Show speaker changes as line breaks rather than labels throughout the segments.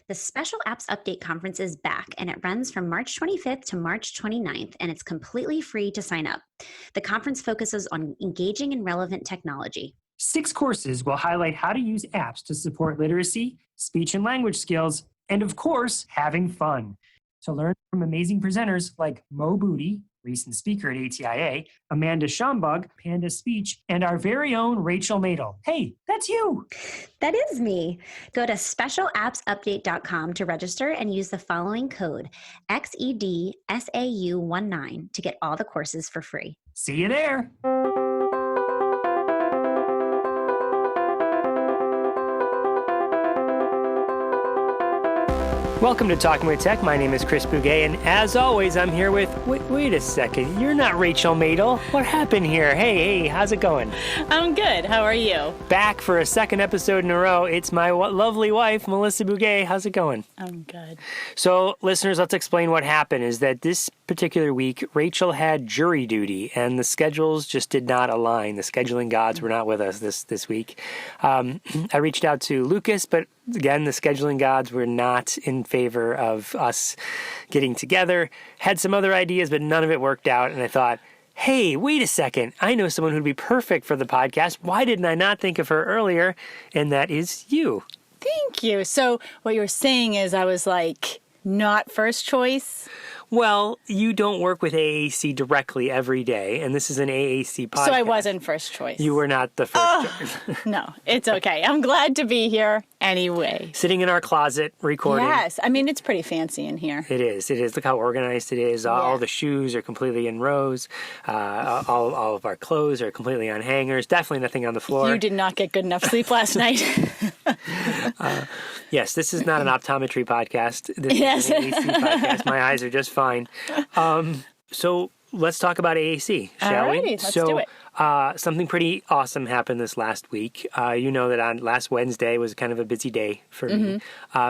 The Special Apps Update Conference is back, and it runs from March 25th to March 29th, and it's completely free to sign up. The conference focuses on engaging and relevant technology.
6 courses will highlight how to use apps to support literacy, speech and language skills, and of course, having fun. To learn from amazing presenters like Mo Booty, recent speaker at ATIA, Amanda Schambug, Panda Speech, and our very own Rachel Madel. Hey, that's you!
That is me. Go to specialappsupdate.com to register and use the following code, XEDSAU19, to get all the courses for free.
See you there! Welcome to Talking with Tech. My name is Chris Bugaj, and as always, I'm here with... Wait a second. You're not Rachel Madel. What happened here? Hey, how's it going?
I'm good. How are you?
Back for a second episode in a row. It's my lovely wife, Melissa Bugaj. How's it going?
I'm good.
So, listeners, let's explain what happened. Is that this particular week, Rachel had jury duty, and the schedules just did not align. The scheduling gods were not with us this week. I reached out to Lucas, but again, the scheduling gods were not in favor of us getting together. Had some other ideas, but none of it worked out. And I thought, hey, wait a second. I know someone who'd be perfect for the podcast. Why didn't I not think of her earlier? And that is you.
Thank you. So what you're saying is I was like not first choice?
Well, you don't work with AAC directly every day, and this is an AAC podcast.
So I wasn't first choice.
You were not the first choice.
No, it's okay. I'm glad to be here anyway.
Sitting in our closet, recording.
Yes. I mean, it's pretty fancy in here.
It is. It is. Look how organized it is. All the shoes are completely in rows. All of our clothes are completely on hangers. Definitely nothing on the floor.
You did not get good enough sleep last night.
Yes, this is not an optometry podcast. This is an AAC podcast. My eyes are just fine. So let's talk about AAC, shall we?
Let's do it.
Something pretty awesome happened this last week. You know that on last Wednesday was kind of a busy day for me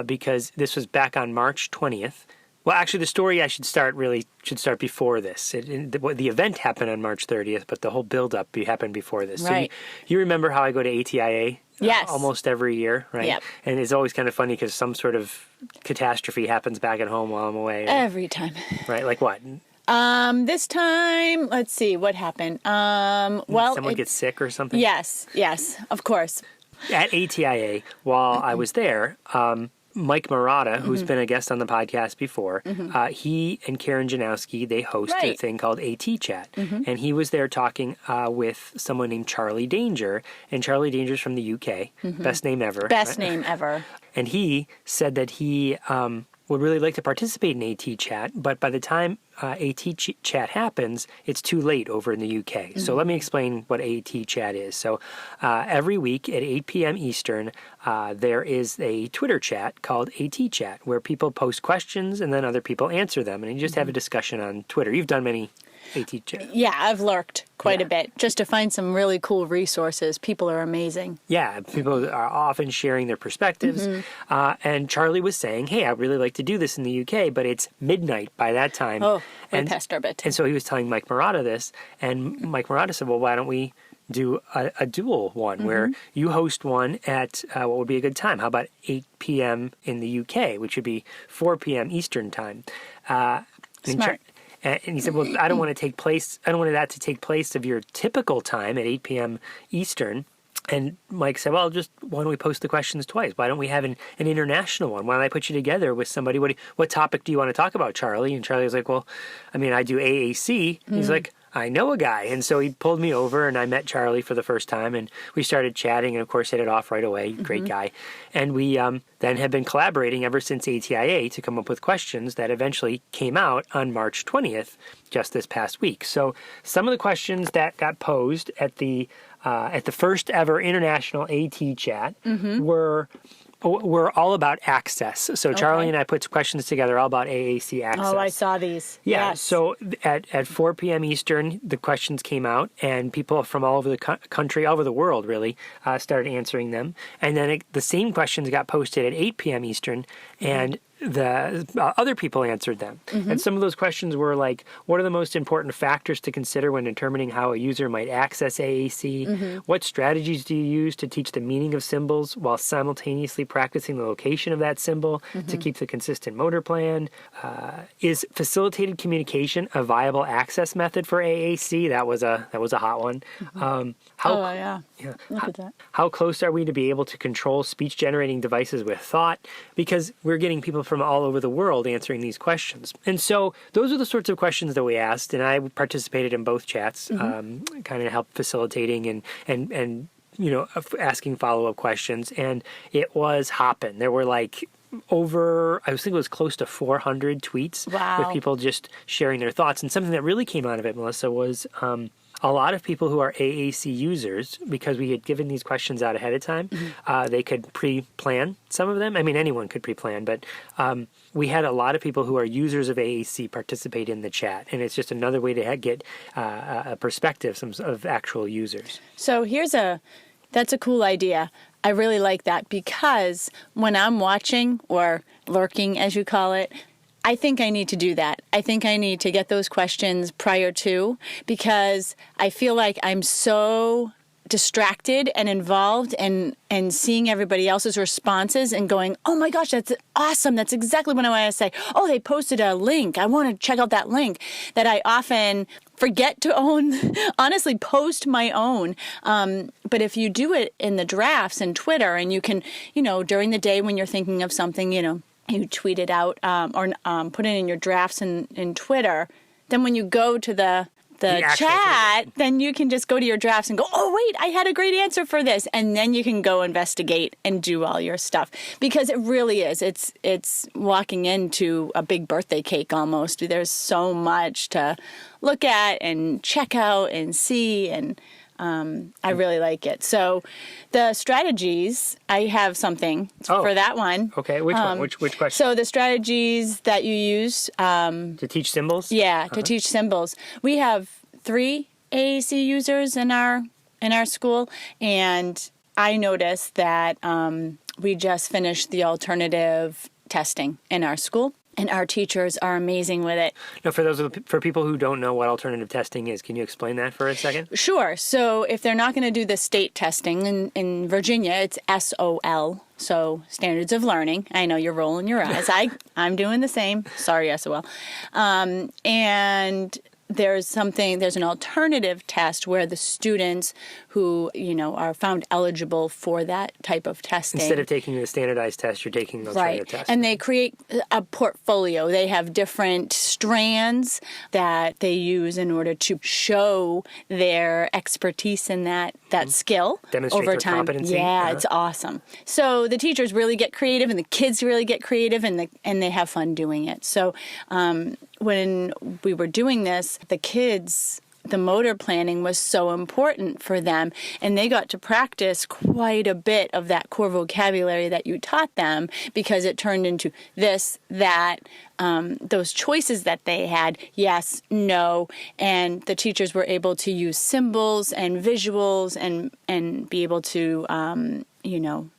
because this was back on March 20th. Well, actually, the story I should start before this. The event happened on March 30th, but the whole build-up happened before this.
Right.
So you remember how I go to ATIA?
Yes.
Almost every year, right?
Yep.
And it's always kind of funny because some sort of catastrophe happens back at home while I'm away.
Every time.
Right, like what?
This time, let's see, what happened?
Someone gets sick or something?
Yes, of course.
At ATIA, while I was there, Mike Murata, who's been a guest on the podcast before, he and Karen Janowski, they host a thing called AT Chat. And he was there talking with someone named Charlie Danger. And Charlie Danger's from the UK. Best name ever.
Best name ever.
And he said that he would really like to participate in AT Chat, but by the time AT Chat happens, it's too late over in the UK. So let me explain what AT Chat is. So every week at 8 p.m. Eastern, there is a Twitter chat called AT Chat where people post questions and then other people answer them. And you just have a discussion on Twitter. You've done many AT Chat.
Yeah, I've lurked quite a bit just to find some really cool resources. People are amazing.
Yeah, people are often sharing their perspectives. And Charlie was saying, hey, I'd really like to do this in the UK, but it's midnight by that time.
Oh, way past our bedtime.
And so he was telling Mike Murata this, and Mike Murata said, well, why don't we do a dual one where you host one at what would be a good time? How about 8 p.m. in the UK, which would be 4 p.m. Eastern time?
Smart.
And he said, well, I don't want that to take place of your typical time at 8 p.m. Eastern. And Mike said, well, why don't we post the questions twice? Why don't we have an international one? Why don't I put you together with somebody? What topic do you want to talk about, Charlie? And Charlie was like, well, I mean, I do AAC. He's like, I know a guy. And so he pulled me over and I met Charlie for the first time and we started chatting and of course hit it off right away. Great guy. And we then have been collaborating ever since ATIA to come up with questions that eventually came out on March 20th, just this past week. So some of the questions that got posed at the first ever international AT Chat were all about access. So Charlie and I put questions together all about AAC access.
Oh, I saw these.
Yeah,
yes.
So at 4 p.m. Eastern, the questions came out, and people from all over the country, all over the world, really, started answering them. And then the same questions got posted at 8 p.m. Eastern, and other people answered them. And some of those questions were like, what are the most important factors to consider when determining how a user might access AAC? What strategies do you use to teach the meaning of symbols while simultaneously practicing the location of that symbol to keep the consistent motor plan? Is facilitated communication a viable access method for AAC? That was a hot one.
Look at that.
How close are we to be able to control speech-generating devices with thought? Because we're getting people from all over the world answering these questions. And so those are the sorts of questions that we asked, and I participated in both chats, kind of helped facilitating and asking follow-up questions. And it was hopping. There were like I think it was close to 400 tweets with people just sharing their thoughts. And something that really came out of it, Melissa, was a lot of people who are AAC users, because we had given these questions out ahead of time, they could pre-plan some of them. I mean, anyone could pre-plan, but we had a lot of people who are users of AAC participate in the chat. And it's just another way to get a perspective of actual users.
So that's a cool idea. I really like that, because when I'm watching, or lurking as you call it, I think I need to do that. I think I need to get those questions prior to, because I feel like I'm so distracted and involved and seeing everybody else's responses and going, oh my gosh, that's awesome. That's exactly what I want to say. Oh, they posted a link. I want to check out that link, that I often forget to honestly post my own. But if you do it in the drafts and Twitter, and you can, during the day when you're thinking of something, you tweet it out or put it in your drafts in Twitter, then when you go to the chat, then you can just go to your drafts and go, oh, wait, I had a great answer for this. And then you can go investigate and do all your stuff. Because it really is. It's walking into a big birthday cake almost. There's so much to look at and check out and see, and I really like it. So the strategies, I have something for that one.
Okay, which one? Which question?
So the strategies that you use
to teach symbols?
Yeah, to teach symbols. We have 3 AAC users in our school, and I noticed that we just finished the alternative testing in our school. And our teachers are amazing with it.
Now, for people who don't know what alternative testing is, can you explain that for a second?
Sure. So if they're not going to do the state testing in Virginia, it's SOL, so Standards of Learning. I know you're rolling your eyes. I'm doing the same. Sorry, SOL. And there's an alternative test where the students who, are found eligible for that type of testing.
Instead of taking the standardized test, you're taking the alternative test.
And they create a portfolio. They have different strands that they use in order to show their expertise in that skill
Demonstrate
over
their
time.
competency.
Yeah, it's awesome. So the teachers really get creative, and the kids really get creative, and they have fun doing it. So when we were doing this, the kids, the motor planning was so important for them, and they got to practice quite a bit of that core vocabulary that you taught them, because it turned into this, that, those choices that they had, yes, no, and the teachers were able to use symbols and visuals and be able to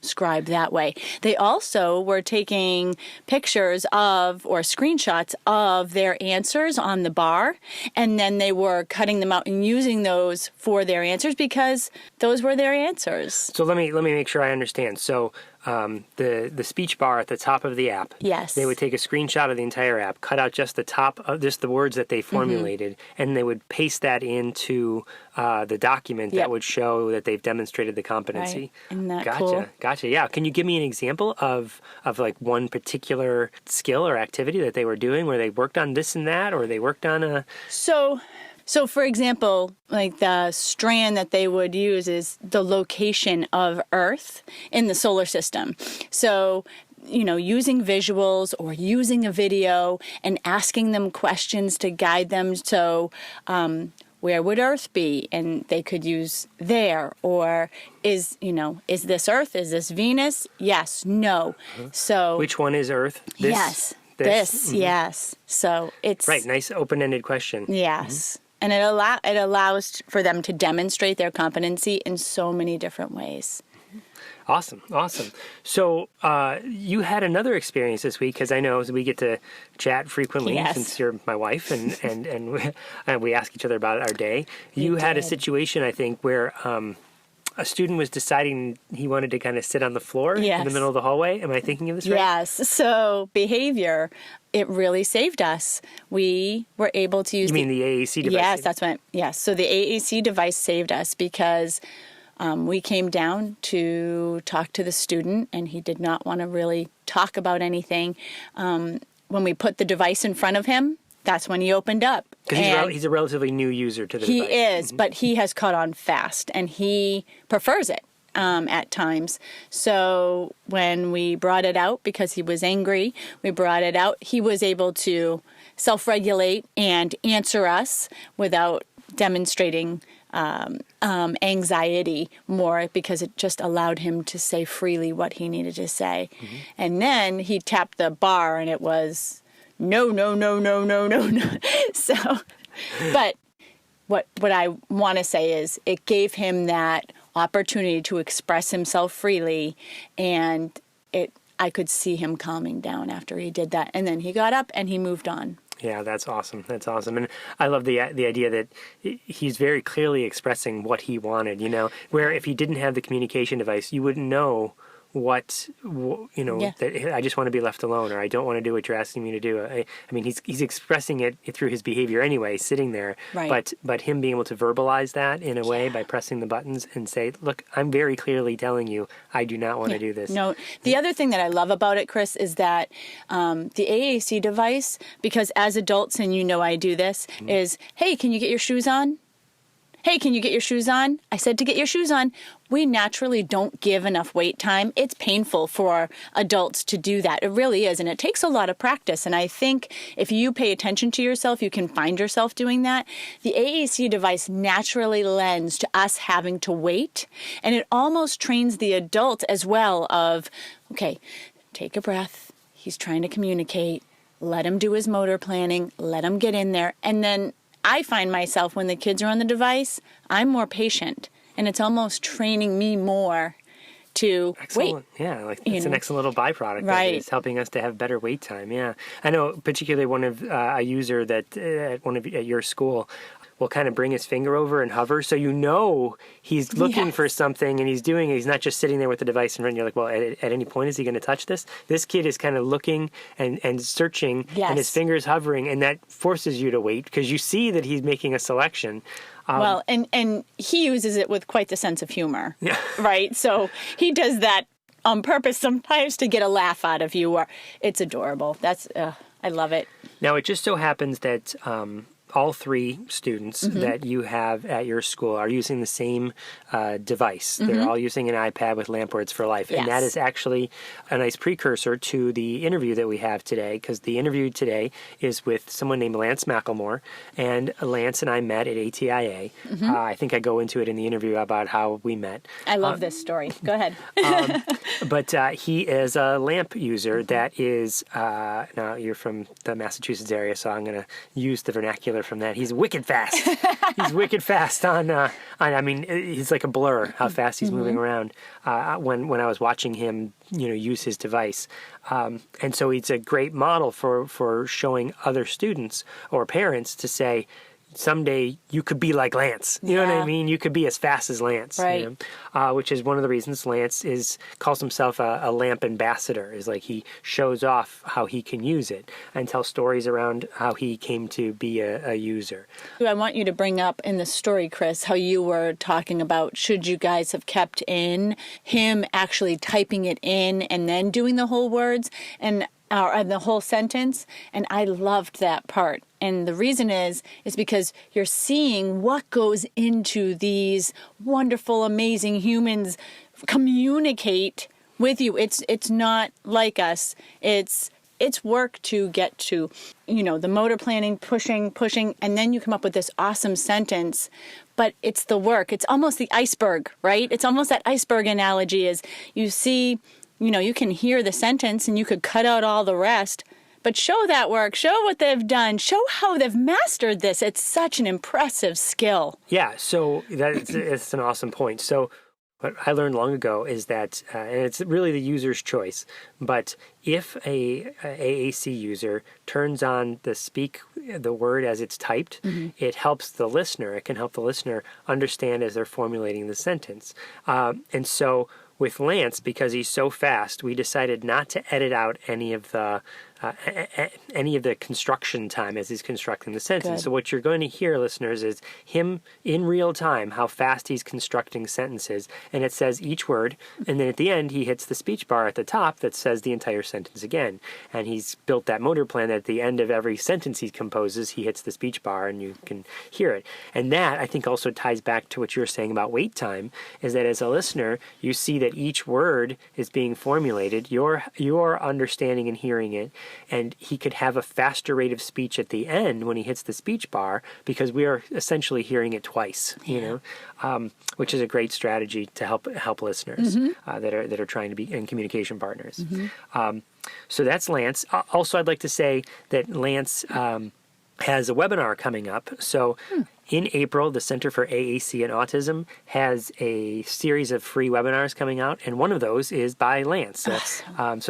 scribe that way. They also were taking pictures of or screenshots of their answers on the bar, and then they were cutting them out and using those for their answers, because those were their answers.
So let me make sure I understand. So the speech bar at the top of the app.
Yes.
They would take a screenshot of the entire app, cut out just the top of just the words that they formulated, and they would paste that into the document that would show that they've demonstrated the competency.
Right. Isn't that
Gotcha.
cool?
Gotcha. Yeah. Can you give me an example of like one particular skill or activity that they were doing where they worked on this and that, or they worked on a...
So, for example, like the strand that they would use is the location of Earth in the solar system. So, using visuals or using a video and asking them questions to guide them. So, where would Earth be? And they could use there. Or is this Earth? Is this Venus? Yes, no. So,
which one is Earth? This?
Yes. This, yes. So it's...
Right, nice open-ended question.
Yes. And it allows for them to demonstrate their competency in so many different ways.
Awesome. So you had another experience this week, because I know we get to chat frequently since you're my wife, and we ask each other about our day. You had a situation, I think, where a student was deciding he wanted to kind of sit on the floor in the middle of the hallway. Am I thinking of this right?
Yes. So behavior, it really saved us. We were able to use...
You mean the AAC device?
Yes, that's what... Yes. So the AAC device saved us because we came down to talk to the student, and he did not want to really talk about anything. When we put the device in front of him, that's when he opened up.
Because he's a relatively new user to the device.
He is, but he has caught on fast, and he prefers it at times. So when we brought it out, because he was angry, we brought it out, he was able to self-regulate and answer us without demonstrating anxiety more, because it just allowed him to say freely what he needed to say. And then he tapped the bar, and it was... No. So, but what I want to say is it gave him that opportunity to express himself freely, and I could see him calming down after he did that. And then he got up and he moved on.
Yeah, that's awesome. And I love the idea that he's very clearly expressing what he wanted, where if he didn't have the communication device, you wouldn't know that I just want to be left alone, or I don't want to do what you're asking me to do. I mean, he's expressing it through his behavior anyway, sitting there. Right. But him being able to verbalize that in a way by pressing the buttons and say, look, I'm very clearly telling you, I do not want to do this.
No, the other thing that I love about it, Chris, is that the AAC device, because as adults, and I do this, is, hey, can you get your shoes on? Hey, can you get your shoes on? I said to get your shoes on. We naturally don't give enough wait time. It's painful for adults to do that. It really is. And it takes a lot of practice. And I think if you pay attention to yourself, you can find yourself doing that. The AAC device naturally lends to us having to wait. And it almost trains the adult as well of, okay, take a breath. He's trying to communicate. Let him do his motor planning. Let him get in there. And then I find myself, when the kids are on the device, I'm more patient, and it's almost training me more to
Excellent. Wait. Yeah, it's an excellent little byproduct.
Right.
It's helping us to have better wait time. Yeah, I know particularly one of a user that at your school will kind of bring his finger over and hover, so he's looking for something, and he's not just sitting there with the device, and you're like, well, at any point is he going to touch this? This kid is kind of looking and searching, and his finger's hovering, and that forces you to wait because you see that he's making a selection.
Well, and he uses it with quite the sense of humor, right? So he does that on purpose sometimes to get a laugh out of you. Or it's adorable. I love it.
Now, it just so happens that all three students that you have at your school are using the same device. They're all using an iPad with Lamp Words for Life.
Yes.
And that is actually a nice precursor to the interview that we have today, because the interview today is with someone named Lance McLemore. And Lance and I met at ATIA. I think I go into it in the interview about how we met.
I love this story. Go ahead.
But he is a lamp user that is, now you're from the Massachusetts area, so I'm going to use the vernacular from that. He's wicked fast. He's wicked fast I mean, he's like a blur how fast he's moving around when I was watching him, use his device. And so it's a great model for showing other students or parents to say, someday you could be like Lance. You know what I mean? You could be as fast as Lance.
Right.
Which is one of the reasons Lance calls himself a lamp ambassador, is like he shows off how he can use it and tell stories around how he came to be a user.
I want you to bring up in the story, Chris, how you were talking about should you guys have kept in him actually typing it in and then doing the whole words and the whole sentence, and I loved that part. And the reason is because you're seeing what goes into these wonderful, amazing humans communicate with you. It's not like us. It's work to get to, the motor planning, pushing, and then you come up with this awesome sentence. But it's the work. It's almost the iceberg, right? It's almost that iceberg analogy is you see, you can hear the sentence and you could cut out all the rest, but show that work, show what they've done, show how they've mastered this. It's such an impressive skill.
Yeah, so it's an awesome point. So What I learned long ago is that, and it's really the user's choice, but if a AAC user turns on the word as it's typed, it helps the listener. It can help the listener understand as they're formulating the sentence. And so with Lance, because he's so fast, we decided not to edit out any of the construction time as he's constructing the sentence.
Good.
So what you're going to hear, listeners, is him in real time, how fast he's constructing sentences. And it says each word. And then at the end, he hits the speech bar at the top that says the entire sentence again. And he's built that motor plan that at the end of every sentence he composes, he hits the speech bar and you can hear it. And that, I think, also ties back to what you were saying about wait time, is that as a listener, you see that each word is being formulated. You're understanding and hearing it. And he could have a faster rate of speech at the end when he hits the speech bar because we are essentially hearing it twice, which is a great strategy to help listeners that are trying to be in communication partners. So that's Lance. Also, I'd like to say that Lance has a webinar coming up. So in April, the Center for AAC and Autism has a series of free webinars coming out, and one of those is by Lance. So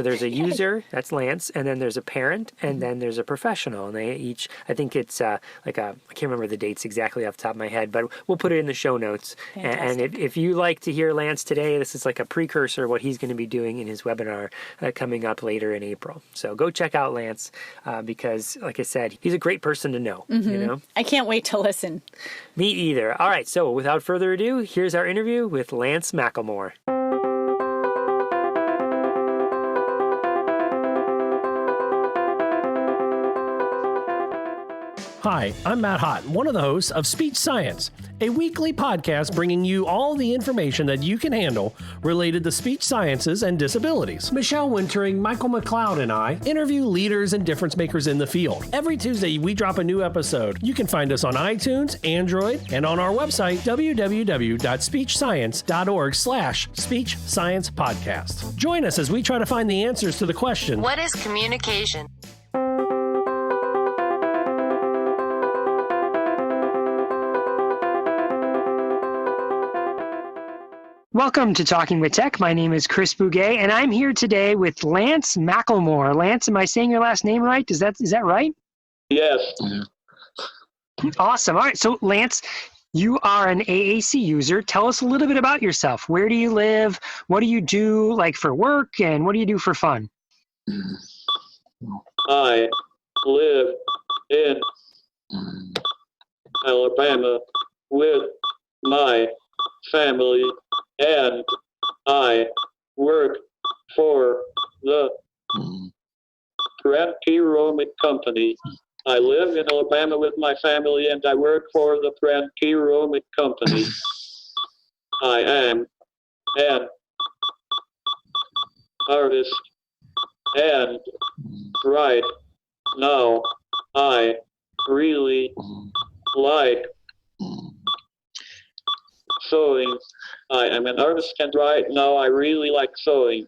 there's a user, that's Lance, and then there's a parent, and then there's a professional. And they each, I think it's I can't remember the dates exactly off the top of my head, but we'll put it in the show notes. And if you like to hear Lance today, this is like a precursor of what he's going to be doing in his webinar coming up later in April. So go check out Lance because, like I said, he's a great person to know.
I can't wait to listen.
Me either. All right, so without further ado, here's our interview with Lance McLemore.
Hi, I'm Matt Hott, one of the hosts of Speech Science, a weekly podcast bringing you all the information that you can handle related to speech sciences and disabilities. Michelle Wintering, Michael McLeod, and I interview leaders and difference makers in the field. Every Tuesday, we drop a new episode. You can find us on iTunes, Android, and on our website, www.speechscience.org/Speech Science Podcast. Join us as we try to find the answers to the question,
what is communication?
Welcome to Talking with Tech. My name is Chris Bugaj, and I'm here today with Lance McLemore. Lance, am I saying your last name right? Is that right?
Yes.
Awesome. All right. So, Lance, you are an AAC user. Tell us a little bit about yourself. Where do you live? What do you do, like, for work, and what do you do for fun?
I live in Alabama with my family, and I work for the Prentke Romich Company. I live in Alabama with my family, and I work for the Prentke Romich Company. I am an artist, and right now I really like sewing. I am an artist, and right now I really like sewing.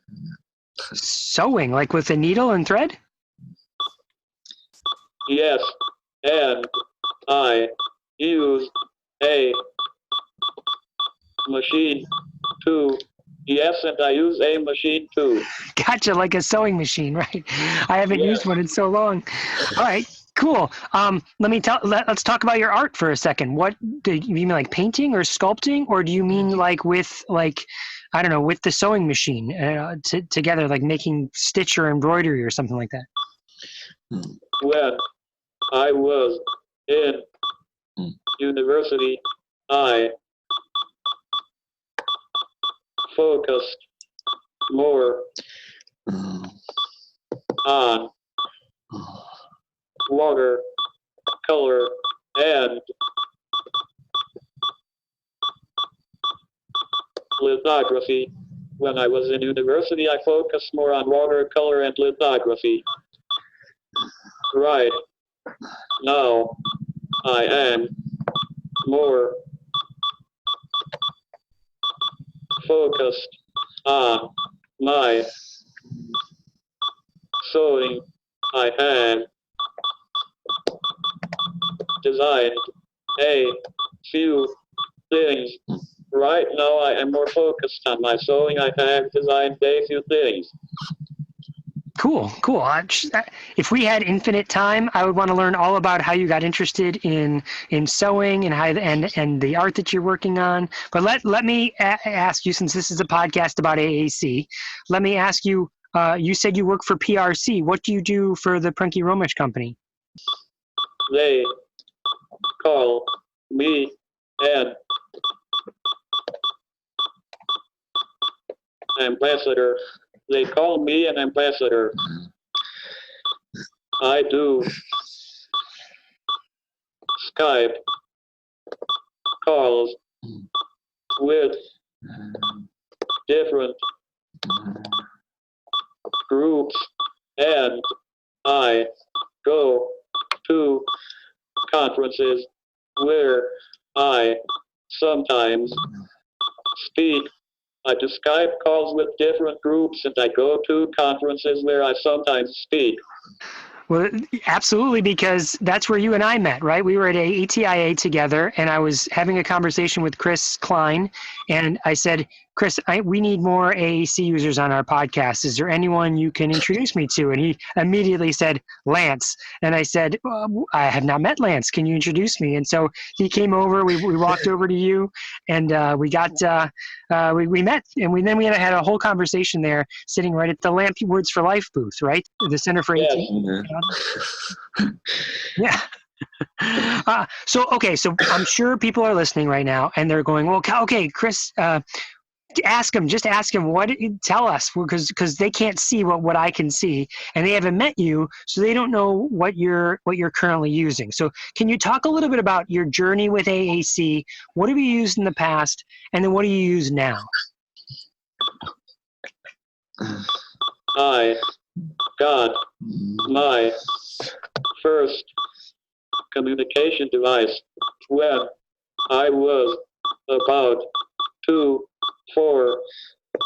Sewing, like with a needle and thread?
Yes, and I use a machine too. Yes, and I use a machine too.
Gotcha, like a sewing machine, right? I haven't used one in so long. All right. Cool. Let's talk about your art for a second. What do you mean, like painting or sculpting, or do you mean like with I don't know, with the sewing machine together, like making stitch or embroidery or something like that?
When I was in university, I focused more on water, color, and lithography. When I was in university, I focused more on watercolor and lithography. Right now, I am more focused on my sewing. I have designed a few things Right now, I am more focused on my sewing. I have designed a few things.
Cool. If we had infinite time, I would want to learn all about how you got interested in sewing and how and the art that you're working on. But let me ask you, since this is a podcast about AAC, let me ask you. You said you work for PRC. What do you do for the Prentke Romich Company?
They call me an ambassador. They call me an ambassador. I do Skype calls with different groups, and I go to conferences where I sometimes speak. I do Skype calls with different groups, and I go to conferences where I sometimes speak.
Well, absolutely, because that's where you and I met, right? We were at ATIA together, and I was having a conversation with Chris Klein, and I said, Chris, we need more AAC users on our podcast. Is there anyone you can introduce me to? And he immediately said, Lance. And I said, I have not met Lance. Can you introduce me? And so he came over. We walked over to you, and we met. And then we had a whole conversation there, sitting right at the Lamp Words for Life booth, right? The Center for
Yes.
AAC. Yeah. So I'm sure people are listening right now, and they're going, well, okay, Chris, just ask him tell us, because they can't see what I can see, and they haven't met you, so they don't know what you're currently using. So can you talk a little bit about your journey with AAC? What have you used in the past, and then what do you use now?
I got my first communication device when I was about 4.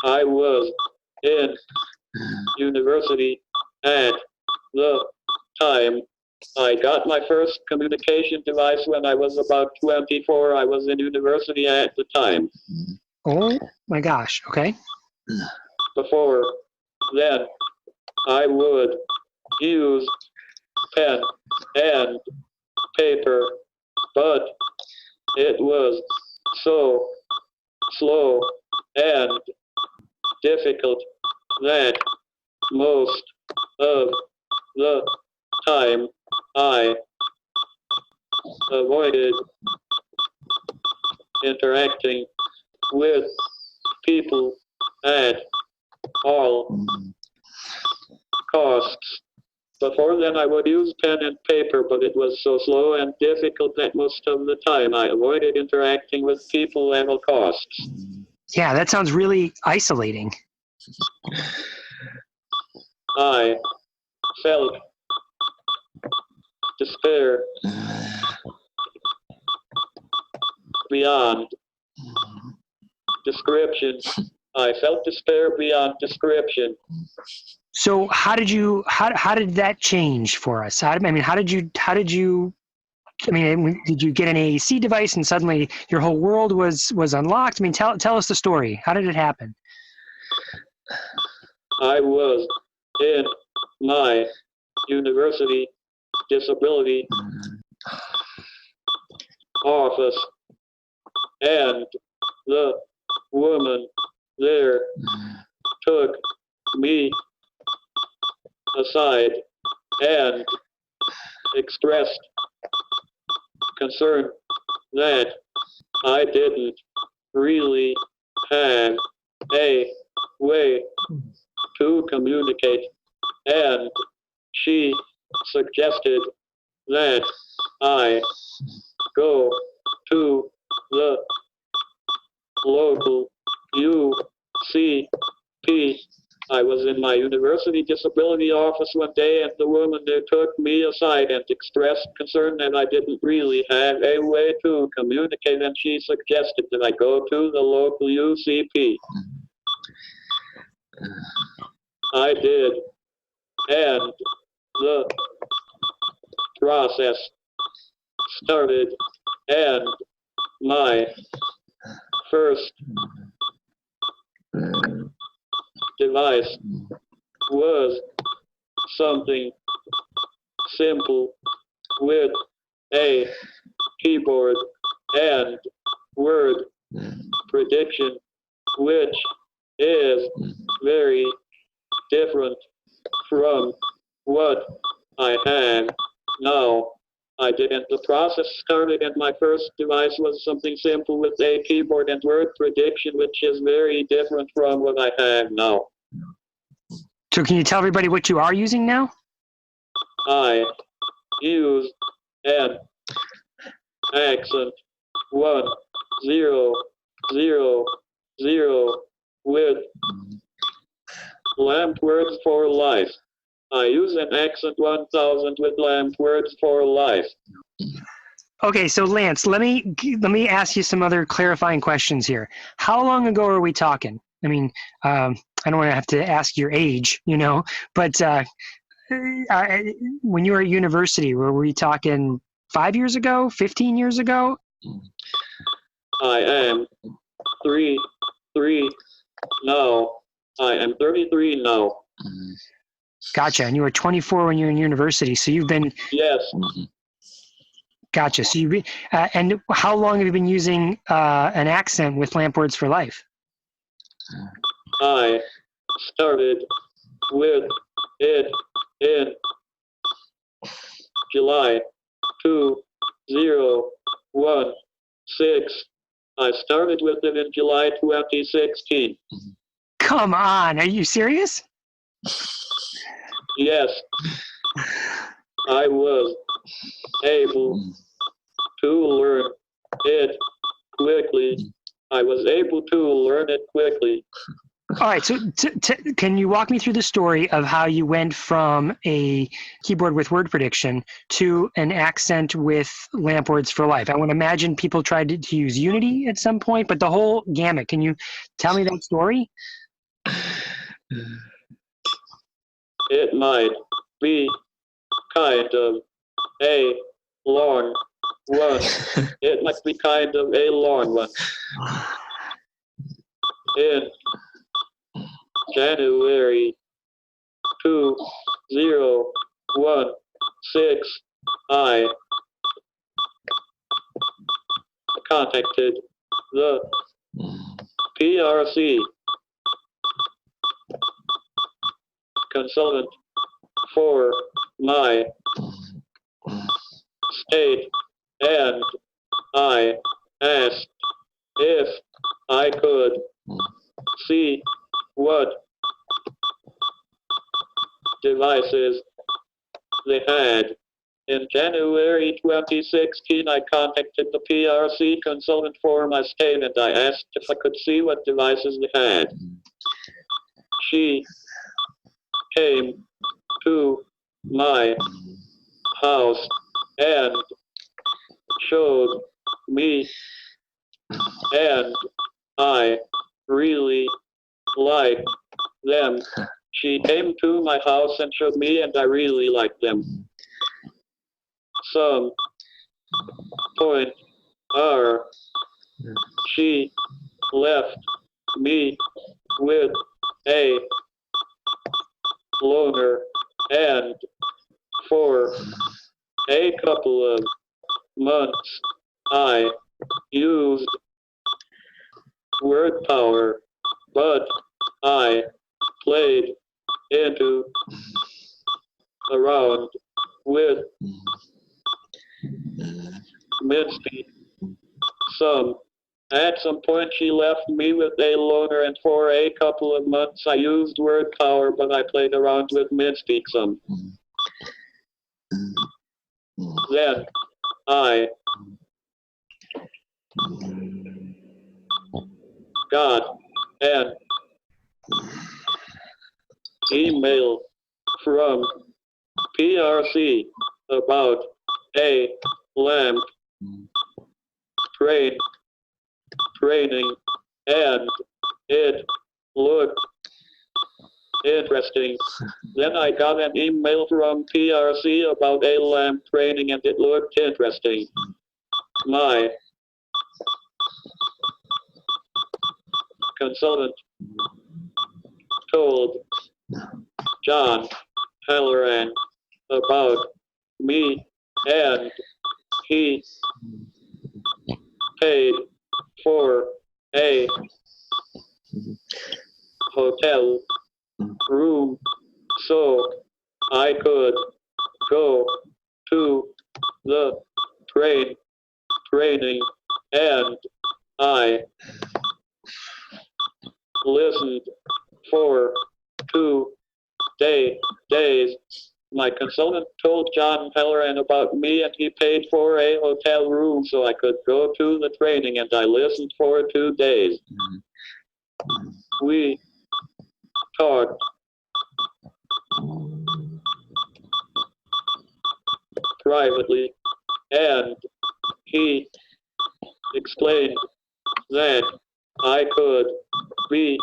I was in university at the time. I got my first communication device when I was about 24. I was in university at the time.
Oh my gosh. Okay.
Before then, I would use pen and paper, but it was so slow and difficult that most of the time I avoided interacting with people at all costs. Before then, I would use pen and paper, but it was so slow and difficult that most of the time I avoided interacting with people at all costs.
Yeah, that sounds really isolating.
I felt despair beyond description. I felt despair beyond description.
So how did that change for us? Did you get an AAC device and suddenly your whole world was unlocked? Tell us the story. How did it happen?
I was in my university disability office, and the woman there took me aside and expressed concern that I didn't really have a way to communicate, and she suggested that I go to the local UCP. I was in my university disability office one day, and the woman there took me aside and expressed concern that I didn't really have a way to communicate, and she suggested that I go to the local UCP. I did, and the process started, and my first device was something simple with a keyboard and word prediction, which is very different from what I have now. The process started, and my first device was something simple with a keyboard and word prediction, which is very different from what I have now.
So can you tell everybody what you are using now?
I use an accent 1000 with lamp words for life. I use an accent 1000 with lamp words for life.
Okay, so Lance, let me ask you some other clarifying questions here. How long ago are we talking? I mean, I don't want to have to ask your age, but when you were at university, were we talking 5 years ago, 15 years ago?
I am 33 now. I am 33 now.
Gotcha. And you were 24 when you were in university, so you've been...
Yes.
Gotcha. So and how long have you been using an accent with lamp words for life?
I started with it in July 2016. I started with it in July 2016.
Come on, are you serious?
Yes. I was able to learn it quickly.
All right, so can you walk me through the story of how you went from a keyboard with word prediction to an accent with lamp words for life? I would imagine people tried to use Unity at some point, but the whole gamut. Can you tell me that story?
It might be kind of a long one. In January 2016, I contacted the PRC consultant for my state, and I asked if I could see what devices they had. In January 2016, I contacted the PRC consultant for my state, and I asked if I could see what devices they had. She came to my house and showed me, and I really liked them. She came to my house and showed me, and I really liked them. Some point she left me with a loaner, and for a couple of months I used word power, but I played around with Misty At some point she left me with a loaner, and for a couple of months I used word power, but I played around with Midspeak some. Then I got an email from PRC about a lamp training, and it looked interesting. Then I got an email from PRC about a lamp training, and it looked interesting. My consultant told John Halloran about me, and he paid for a hotel room so I could go to the training, and I listened for 2 days. My consultant told John Halloran about me, and he paid for a hotel room so I could go to the training, and I listened for 2 days. We talked privately, and he explained that I could be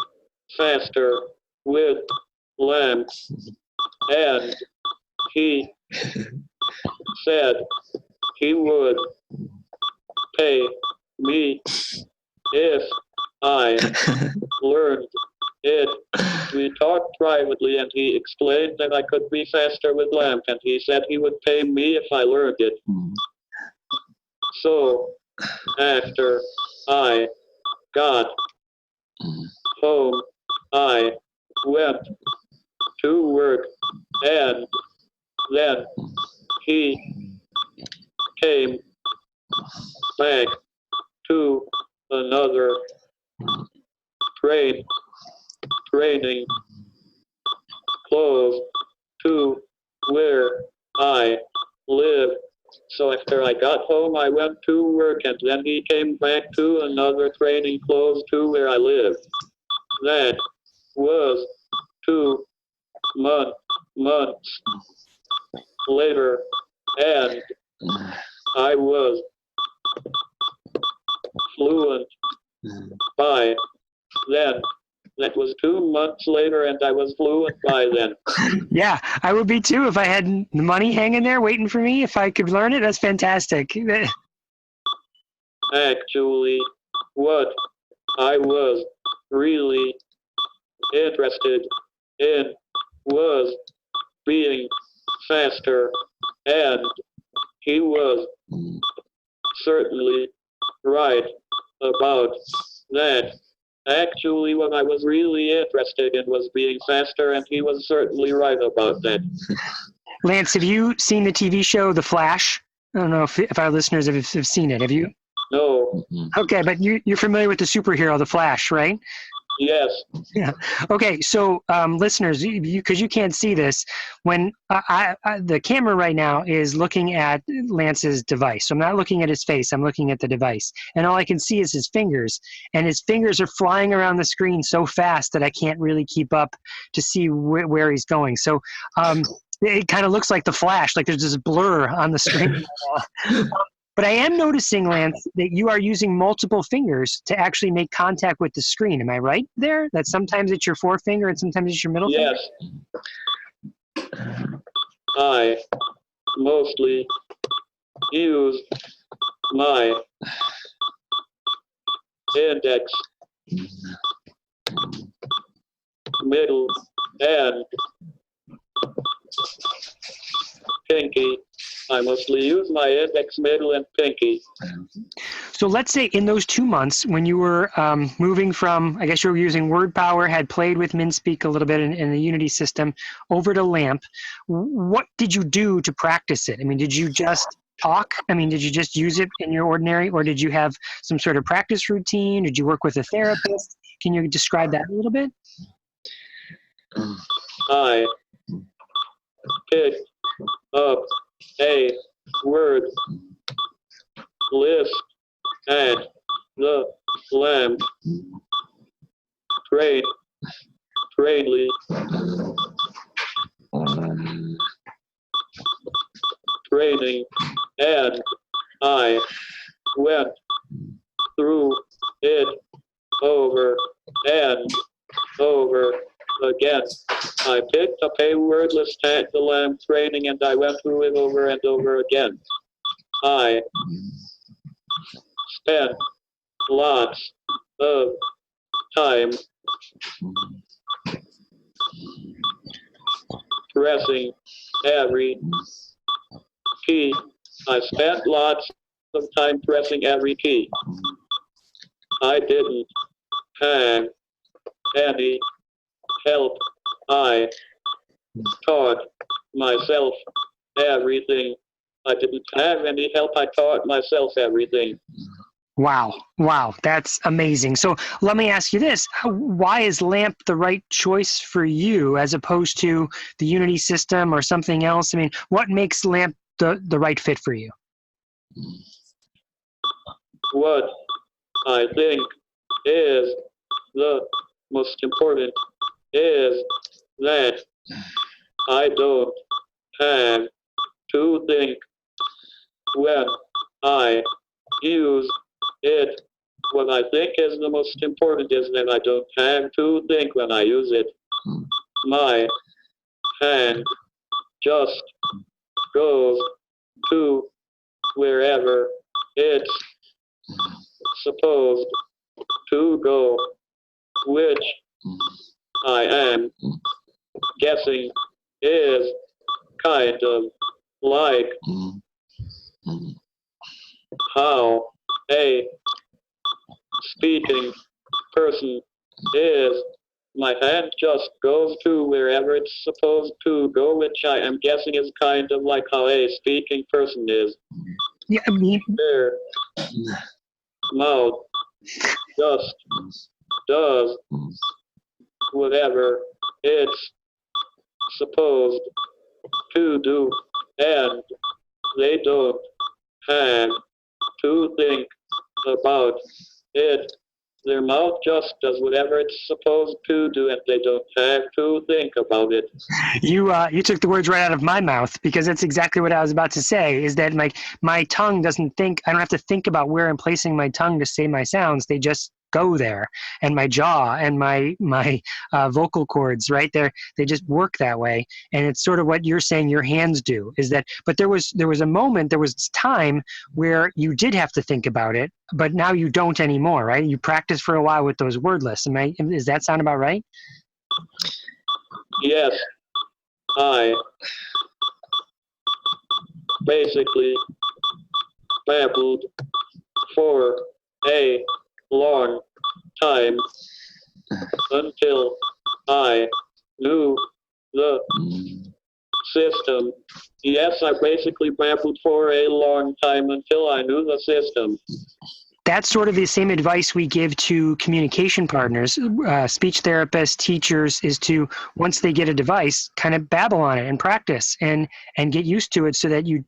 faster with lamps, and he said he would pay me if I learned it. We talked privately, and he explained that I could be faster with lamp, and he said he would pay me if I learned it. So after I got home, I went to work, and then he came back to another training close to where I live. So after I got home, I went to work, and then he came back to another training close to where I live. That was 2 months later, and I was fluent by then. That was 2 months later, and I was fluent by then.
Yeah, I would be too if I had the money hanging there waiting for me. If I could learn it, that's fantastic.
Actually, what I was really interested in was being faster, and he was certainly right about that. Actually, what I was really interested in was being faster, and he was certainly right about that.
Lance, have you seen the TV show The Flash? I don't know if our listeners have seen it. Have you?
No.
Okay, but you're familiar with the superhero, The Flash, right?
Yes.
Yeah. Okay, so listeners, because you can't see this, when the camera right now is looking at Lance's device. So I'm not looking at his face, I'm looking at the device. And all I can see is his fingers. And his fingers are flying around the screen so fast that I can't really keep up to see where he's going. So it kind of looks like The Flash, like there's this blur on the screen. But I am noticing, Lance, that you are using multiple fingers to actually make contact with the screen. Am I right there? That sometimes it's your forefinger and sometimes it's your middle finger?
Yes. I mostly use my index, middle, and pinky. I mostly use my index, middle, and pinky.
So let's say in those 2 months when you were moving from, I guess you were using WordPower, had played with MinSpeak a little bit in the Unity system, over to LAMP, what did you do to practice it? I mean, did you just talk? I mean, did you just use it in your ordinary, or did you have some sort of practice routine? Did you work with a therapist? Can you describe that a little bit?
I picked up a word list at the LAMP training and I went through it over and over again. I picked up a word list at the LAMP training and I went through it over and over again. I spent lots of time pressing every key. I spent lots of time pressing every key. I didn't have any help. I taught myself everything. I didn't have any help. I taught myself everything.
Wow. Wow. That's amazing. So let me ask you this. Why is LAMP the right choice for you as opposed to the Unity system or something else? I mean, what makes LAMP the right fit for you?
What I think is the most important is that I don't have to think when I use it. What I think is the most important is that I don't have to think when I use it. My hand just goes to wherever it's supposed to go, which I am guessing is kind of like how a speaking person is. My hand just goes to wherever it's supposed to go, which I am guessing is kind of like how a speaking person is.
Yeah, I mean,
Their mouth just does whatever it's supposed to do, and they don't have to think about it. Their mouth just does whatever it's supposed to do, and they don't have to think about it.
you took the words right out of my mouth, because that's exactly what I was about to say, is that my tongue doesn't think. I don't have to think about where I'm placing my tongue to say my sounds. They just go there, and my jaw and my vocal cords right there, they just work that way. And it's sort of what you're saying your hands do, is that, but there was a moment, there was time where you did have to think about it, but now you don't anymore, right? You practice for a while with those word lists. Does that sound about right?
Yes, I basically babbled for a long time until I knew the system. Yes, I basically babbled for a long time until I knew the system.
That's sort of the same advice we give to communication partners, speech therapists, teachers, is to, once they get a device, kind of babble on it and practice and get used to it, so that you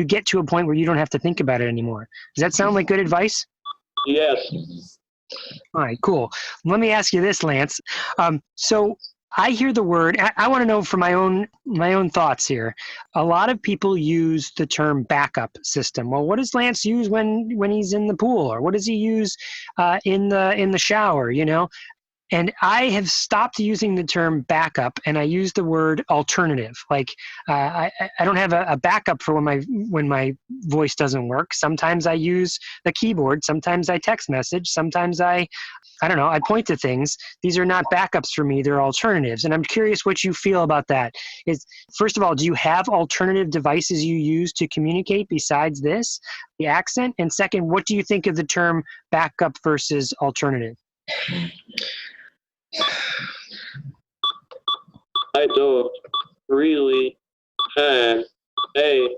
get to a point where you don't have to think about it anymore. Does that sound like good advice?
Yes.
All right, cool. Let me ask you this, Lance. So I hear the word. I want to know from my own thoughts here. A lot of people use the term backup system. Well, what does Lance use when he's in the pool, or what does he use in the shower? You know. And I have stopped using the term backup, and I use the word alternative. Like I don't have a backup for when my voice doesn't work. Sometimes I use the keyboard. Sometimes I text message. Sometimes I don't know. I point to things. These are not backups for me. They're alternatives. And I'm curious what you feel about that. First of all, do you have alternative devices you use to communicate besides this, the accent? And second, what do you think of the term backup versus alternative?
I don't really have a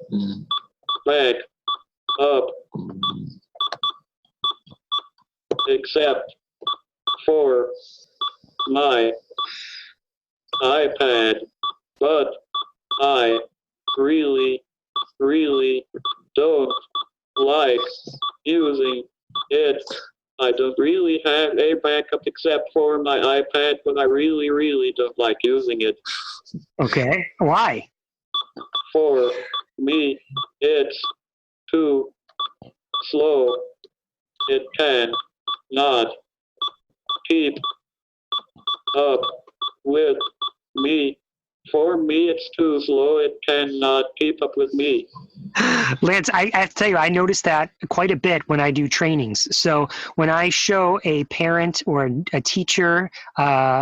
backup except for my iPad, but I really, really don't like using it. I don't really have a backup except for my iPad, but I really, really don't like using it.
Okay. Why?
For me, it's too slow. It can not keep up with me. For me, it's too slow. It cannot keep up with me.
Lance, I have to tell you, I notice that quite a bit when I do trainings. So when I show a parent or a teacher,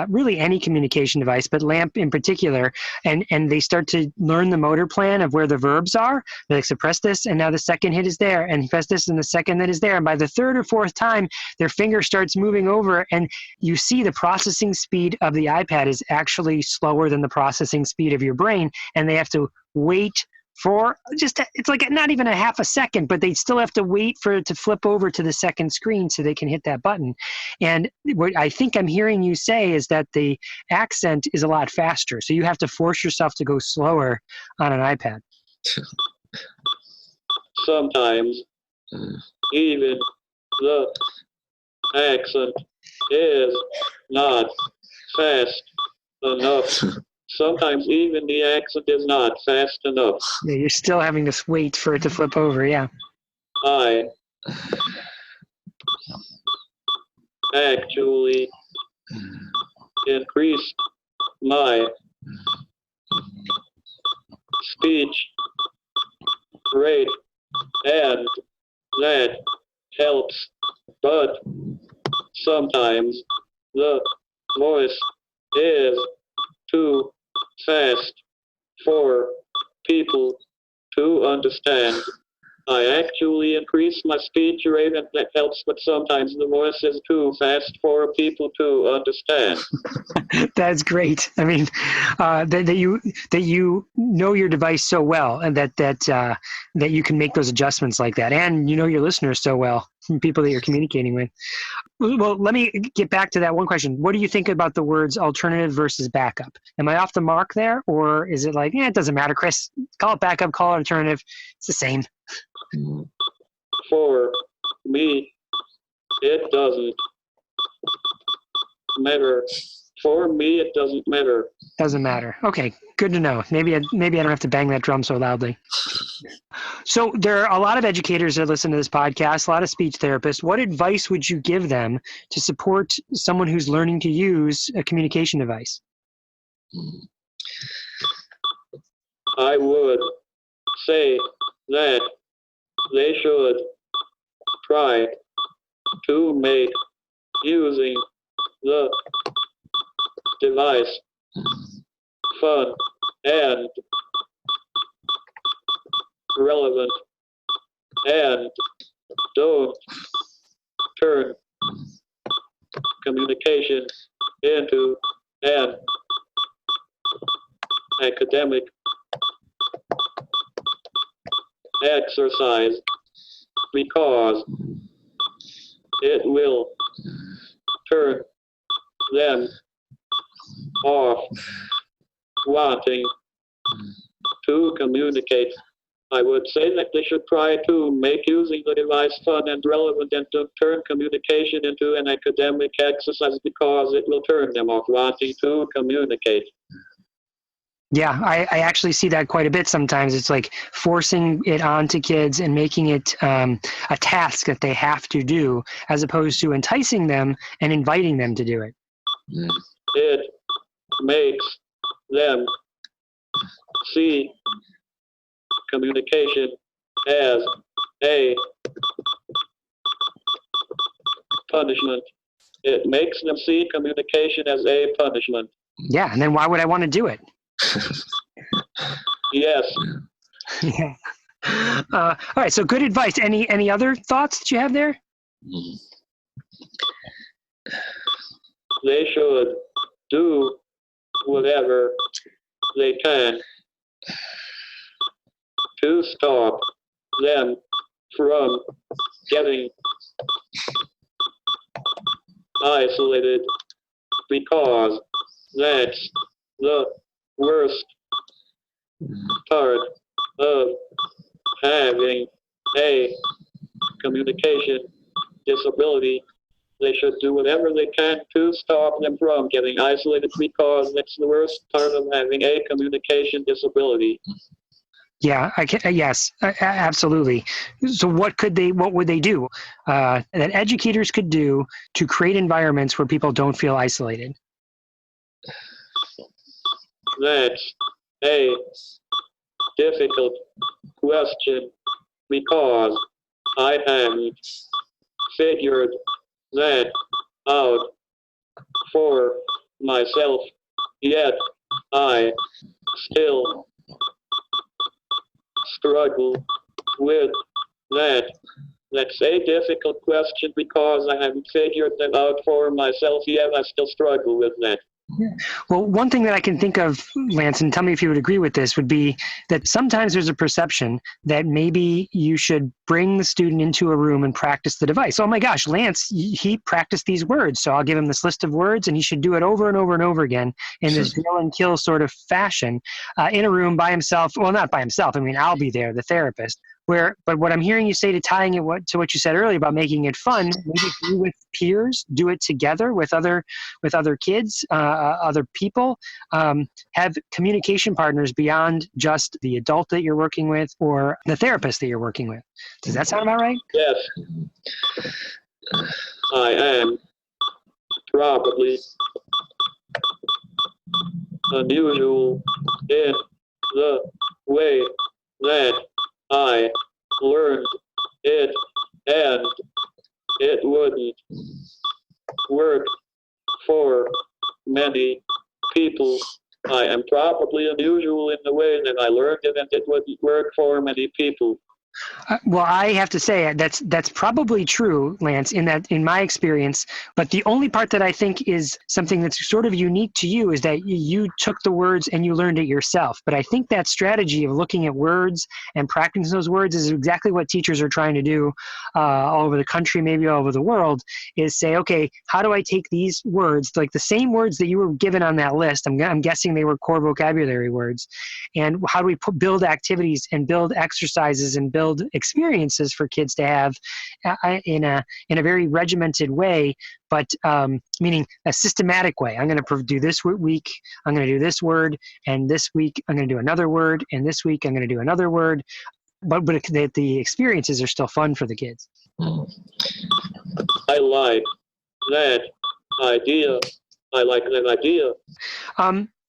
really any communication device, but LAMP in particular, and they start to learn the motor plan of where the verbs are, they like, so press this, and now the second hit is there, and press this, and the second that is there. And by the third or fourth time, their finger starts moving over, and you see the processing speed of the iPad is actually slower than the processing speed of your brain, and they have to wait for just, it's like not even a half a second, but they still have to wait for it to flip over to the second screen so they can hit that button. And what I think I'm hearing you say is that the accent is a lot faster. So you have to force yourself to go slower on an iPad.
Sometimes even the accent is not fast enough. Sometimes even the accent is not fast enough.
Yeah, you're still having to wait for it to flip over, yeah.
I actually increased my speech rate, and that helps. But sometimes the voice is too fast for people to understand. I actually increase my speech rate, and that helps, but sometimes the voice is too fast for people to understand.
That's great. I mean, that you know your device so well, and that you can make those adjustments like that, and you know your listeners so well, people that you're communicating with. Well, let me get back to that one question. What do you think about the words alternative versus backup? Am I off the mark there, or is it like, it doesn't matter, Chris? Call it backup, call it alternative. It's the same.
For me, it doesn't matter. For me, it doesn't matter.
Doesn't matter. Okay, good to know. Maybe I don't have to bang that drum so loudly. So there are a lot of educators that listen to this podcast, a lot of speech therapists. What advice would you give them to support someone who's learning to use a communication device?
I would say that they should try to make using the device fun and relevant, and don't turn communication into an academic exercise, because it will turn them off wanting to communicate. I would say that they should try to make using the device fun and relevant, and to turn communication into an academic exercise, because it will turn them off wanting to communicate.
Yeah, I actually see that quite a bit sometimes. It's like forcing it onto kids and making it a task that they have to do, as opposed to enticing them and inviting them to do it.
It makes them see communication as a punishment. It makes them see communication as a punishment.
Yeah, and then why would I want to do it?
Yes.
Yeah. All right, so good advice. Any other thoughts that you have there?
They should do whatever they can to stop them from getting isolated, because that's the worst part of having a communication disability. They should do whatever they can to stop them from getting isolated, because that's the worst part of having a communication disability.
Yeah, yes, absolutely. So what would they do that educators could do to create environments where people don't feel isolated?
That's a difficult question because I haven't figured that out for myself yet. I still struggle with that. That's a difficult question because I haven't figured that out for myself yet. I still struggle with that.
Well, one thing that I can think of, Lance, and tell me if you would agree with this, would be that sometimes there's a perception that maybe you should bring the student into a room and practice the device. Oh my gosh, Lance, he practiced these words, so I'll give him this list of words and he should do it over and over and over again in this drill and kill sort of fashion in a room by himself. Well, not by himself. I mean, I'll be there, the therapist. But what I'm hearing you say to tying it to what you said earlier about making it fun, maybe do with peers, do it together with other kids, other people, have communication partners beyond just the adult that you're working with or the therapist that you're working with. Does that sound about right?
Yes, I am probably unusual in the way that I learned it, and it wouldn't work for many people. I am probably unusual in the way that I learned it, and it wouldn't work for many people.
Well, I have to say that's probably true, Lance, in my experience. But the only part that I think is something that's sort of unique to you is that you took the words and you learned it yourself. But I think that strategy of looking at words and practicing those words is exactly what teachers are trying to do all over the country, maybe all over the world, is say, okay, how do I take these words, like the same words that you were given on that list? I'm guessing they were core vocabulary words. And how do we build activities and build exercises and build experiences for kids to have in a very regimented way, but meaning a systematic way. I'm going to do this week, I'm going to do this word, and this week I'm going to do another word, and this week I'm going to do another word, but the experiences are still fun for the kids.
I like that idea.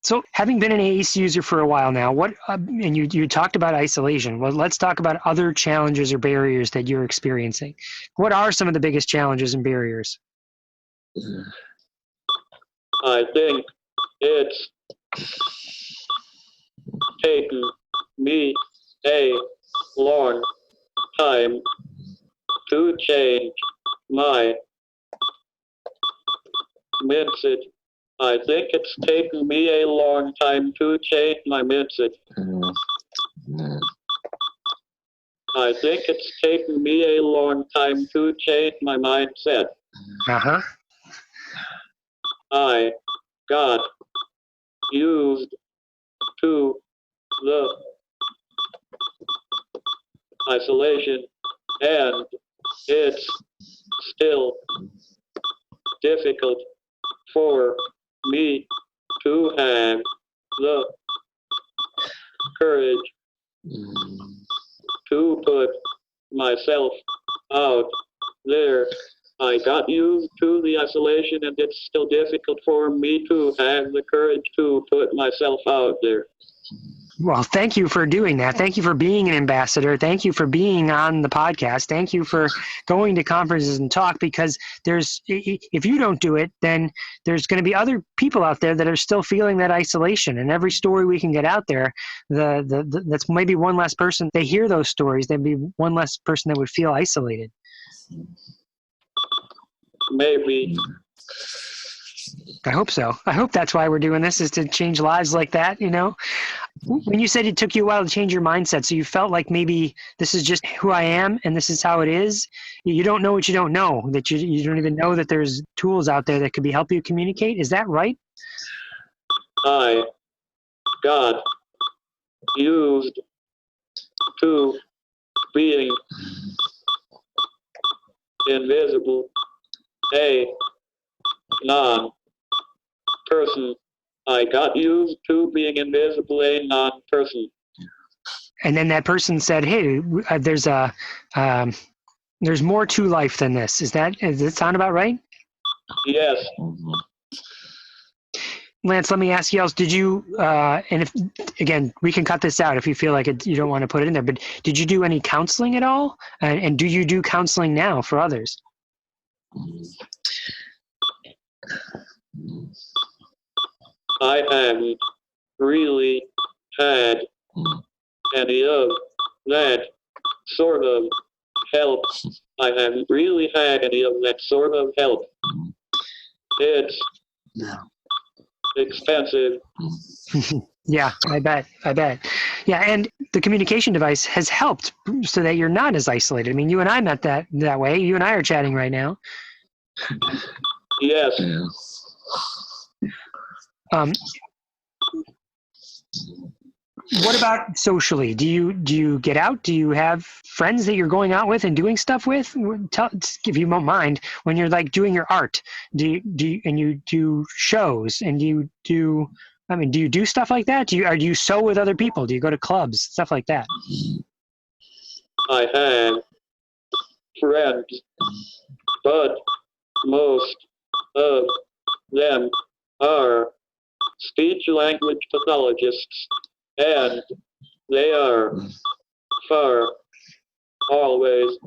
So having been an AAC user for a while now, and you talked about isolation. Well, let's talk about other challenges or barriers that you're experiencing. What are some of the biggest challenges and barriers?
I think it's taken me a long time to change my mindset. I think it's taken me a long time to change my mindset. I think it's taken me a long time to change my mindset.
Uh-huh.
I got used to the isolation, and it's still difficult for me to have the courage to put myself out there. I got used to the isolation, and it's still difficult for me to have the courage to put myself out there.
Well, thank you for doing that. Thank you for being an ambassador. Thank you for being on the podcast. Thank you for going to conferences and talk, because if you don't do it, then there's going to be other people out there that are still feeling that isolation. And every story we can get out there, that's maybe one less person. They hear those stories. There'd be one less person that would feel isolated.
Maybe.
I hope so. I hope that's why we're doing this, is to change lives like that, you know? When you said it took you a while to change your mindset, so you felt like maybe this is just who I am and this is how it is. You don't know what you don't know, that you don't even know that there's tools out there that could help you communicate. Is that right?
I got used to being invisible, a non-person. I got used to being invisible, a non-person.
And then that person said, hey, there's more to life than this. Does that sound about right?
Yes.
Lance, let me ask you else. Did you, and if, again, we can cut this out if you feel like you don't want to put it in there, but did you do any counseling at all? And do you do counseling now for others?
I haven't really had any of that sort of help. I haven't really had any of that sort of help. It's expensive.
Yeah, I bet. Yeah, and the communication device has helped so that you're not as isolated. I mean, you and I met that way. You and I are chatting right now.
Yes.
What about socially? Do you get out? Do you have friends that you're going out with and doing stuff with? If you don't mind, when you're like doing your art, do you do shows and do you do stuff like that? Do you sew with other people? Do you go to clubs, stuff like that?
I have friends, but most of them are speech language pathologists, and they are always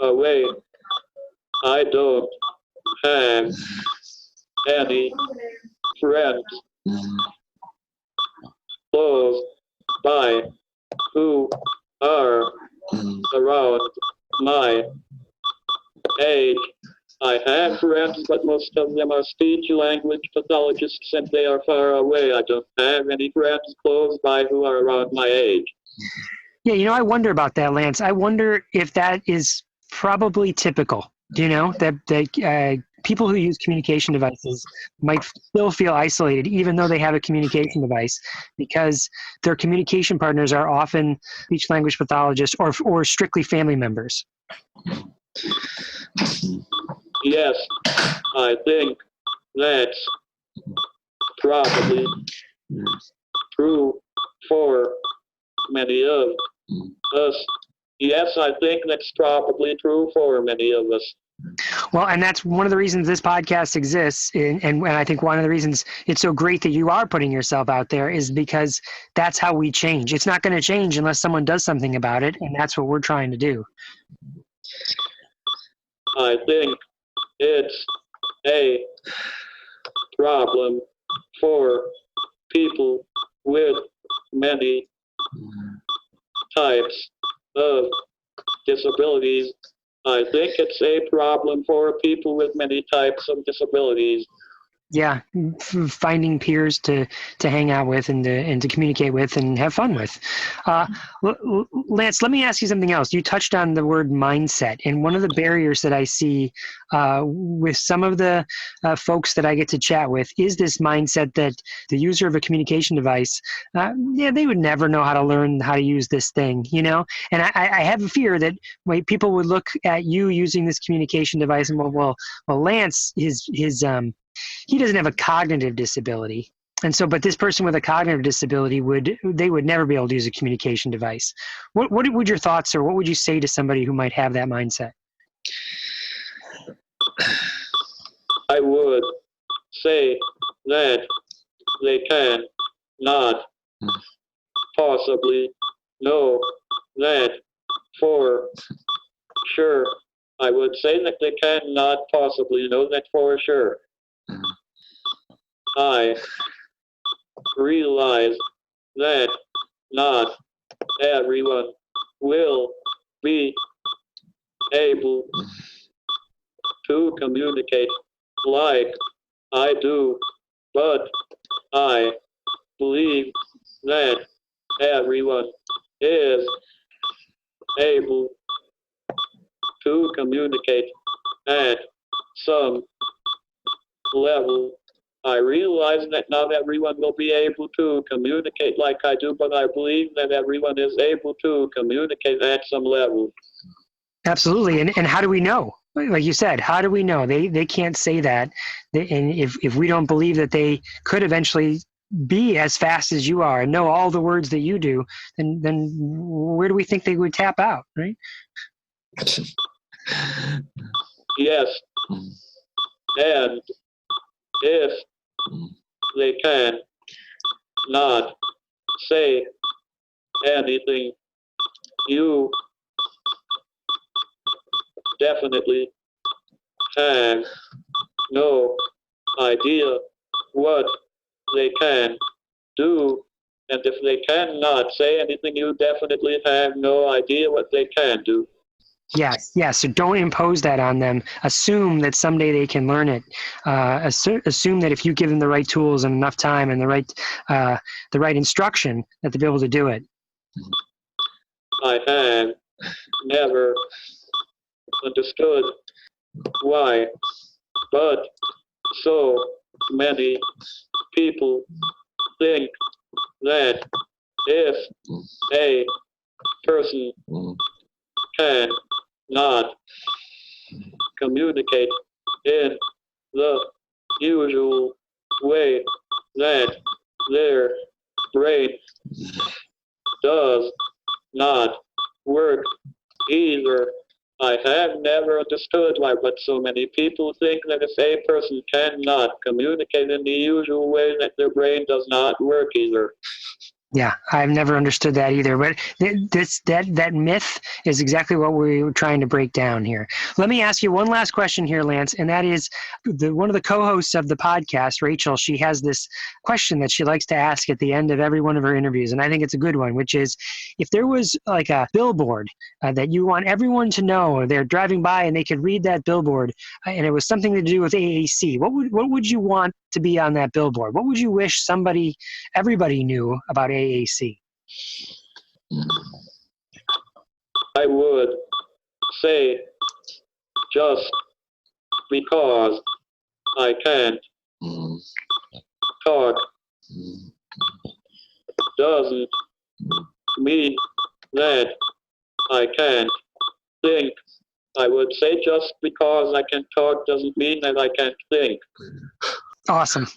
away. I don't have any friends close by who are around my age. I have friends, but most of them are speech language pathologists, and they are far away. I don't have any friends close by who are around my age.
Yeah, I wonder about that, Lance. I wonder if that is probably typical. That people who use communication devices might still feel isolated, even though they have a communication device, because their communication partners are often speech language pathologists or strictly family members.
Yes, I think that's probably true for many of us. Yes, I think that's probably true for many of us.
Well, and that's one of the reasons this podcast exists, and I think one of the reasons it's so great that you are putting yourself out there is because that's how we change. It's not going to change unless someone does something about it, and that's what we're trying to do.
I think it's a problem for people with many types of disabilities. I think it's a problem for people with many types of disabilities.
Yeah, finding peers to hang out with and to communicate with and have fun with. Lance, let me ask you something else. You touched on the word mindset, and one of the barriers that I see with some of the folks that I get to chat with is this mindset that the user of a communication device, they would never know how to learn how to use this thing, And I have a fear that people would look at you using this communication device and well, Lance, he doesn't have a cognitive disability. And so, but this person with a cognitive disability would never be able to use a communication device. What would your thoughts, or what would you say to somebody who might have that mindset?
I would say that they can not possibly know that for sure. I would say that they cannot possibly know that for sure. I realize that not everyone will be able to communicate like I do, but I believe that everyone is able to communicate at some level. I realize that not everyone will be able to communicate like I do, but I believe that everyone is able to communicate at some level.
Absolutely. And how do we know? Like you said, how do we know? They can't say that. And if we don't believe that they could eventually be as fast as you are and know all the words that you do, then where do we think they would tap out, right?
Yes. And if they can not say anything, you definitely have no idea what they can do. And if they cannot say anything, you definitely have no idea what they can do.
Yes. So don't impose that on them. Assume that someday they can learn it. Assume that if you give them the right tools and enough time and the right instruction, that they'll be able to do it.
I have never understood why, but so many people think that if a person can not communicate in the usual way, that their brain does not work either. I have never understood why, but so many people think that if a person cannot communicate in the usual way, that their brain does not work either.
Yeah, I've never understood that either. But that myth is exactly what we were trying to break down here. Let me ask you one last question here, Lance, and that is one of the co-hosts of the podcast, Rachel. She has this question that she likes to ask at the end of every one of her interviews, and I think it's a good one, which is, if there was like a billboard that you want everyone to know, they're driving by and they could read that billboard, and it was something to do with AAC, what would you want to be on that billboard? What would you wish everybody knew about AAC?
I would say, just because I can't talk doesn't mean that I can't think. I would say just because I can talk doesn't mean that I can't think.
Awesome.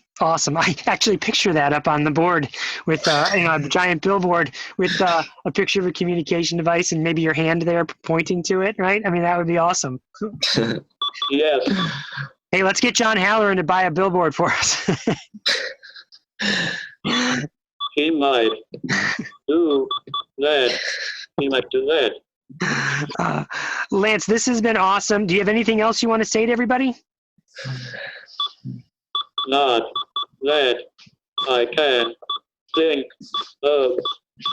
I actually picture that up on the board with a giant billboard with a picture of a communication device and maybe your hand there pointing to it, right? I mean, that would be awesome.
Yes.
Hey, let's get John Halloran to buy a billboard for us.
He might do that.
Lance, this has been awesome. Do you have anything else you want to say to everybody?
Not that I can think of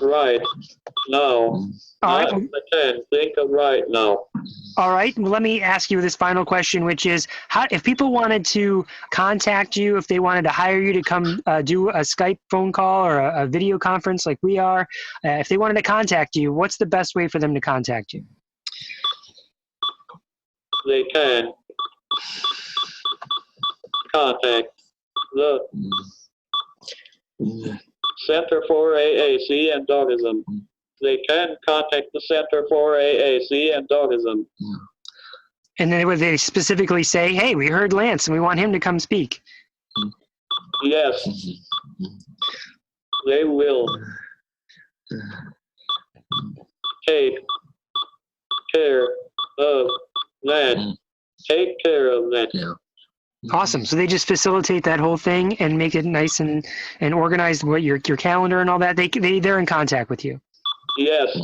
right now.
All right.
I can think of right now.
All right. Well, let me ask you this final question, which is, if people wanted to contact you, if they wanted to hire you to come do a Skype phone call or a video conference like we are, if they wanted to contact you, what's the best way for them to contact you?
They can contact the Center for AAC and Autism. They can contact the Center for AAC and Autism.
And then would they specifically say, hey, we heard Lance and we want him to come speak?
Yes. They will take care of that.
Yeah.
Awesome. So they just facilitate that whole thing and make it nice and organized, what your calendar and all that. They're in contact with you.
Yes.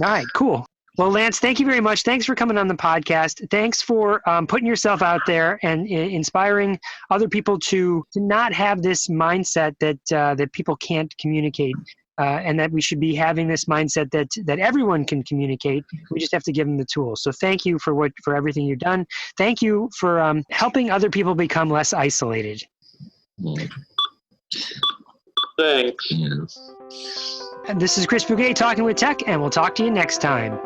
All right, cool. Well, Lance, thank you very much. Thanks for coming on the podcast. Thanks for putting yourself out there and inspiring other people to not have this mindset that people can't communicate, and that we should be having this mindset that everyone can communicate. We just have to give them the tools. So thank you for everything you've done. Thank you for helping other people become less isolated.
Thanks.
And this is Chris Bugaj talking with Tech, and we'll talk to you next time.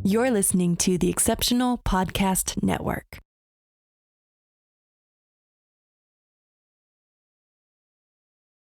You're listening to the Exceptional Podcast Network.